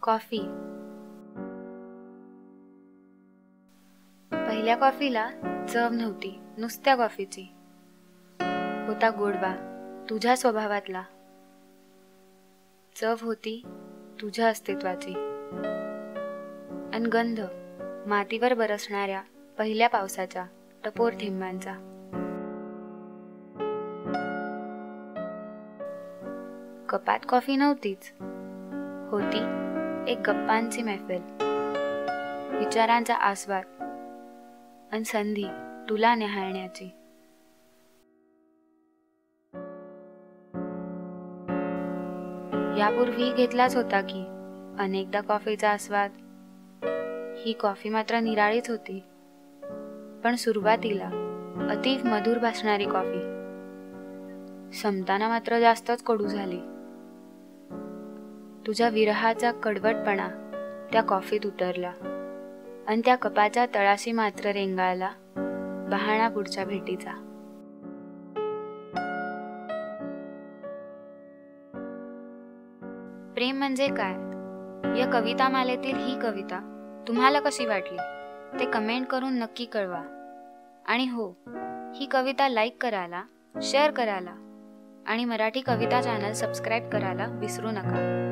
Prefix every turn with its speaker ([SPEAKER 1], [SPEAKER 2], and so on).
[SPEAKER 1] Coffee. पहिल्या कॉफीला चव नव्हती नुसत्या कॉफीची. होता गोडवा तुझ्या स्वभावातला. चव होती तुझ्या अस्तित्वाची. अन गंध मातीवर बरसणाऱ्या पहिल्या पावसाच्या टपोर थेंबांचा. कपात कॉफी नव्हतीच, होती एक गप्पांची मैफिल, विचारांचा आस्वाद अन संधी तुला न्याहाळण्याची. यापूर्वी घेतलाच होता की अनेकदा कॉफीचा आस्वाद. ही कॉफी मात्र निराळीच होती, पण सुरुवातीला अतिव मधुर भासणारी कॉफी संपताना मात्र जास्तच कडू झाली. तुझ्या विरहाचा कडवटपणा त्या कॉफीत उतरला आणि त्या कपाच्या तळाशी मात्र रेंगाळला बहाणा पुढच्या भेटीचा. प्रेम म्हणजे काय या कविता मालेतील ही कविता तुम्हाला कशी वाटली ते कमेंट करून नक्की कळवा. आणि हो, ही कविता लाईक करायला, शेअर करायला आणि मराठी कविता चॅनल सबस्क्राईब करायला विसरू नका.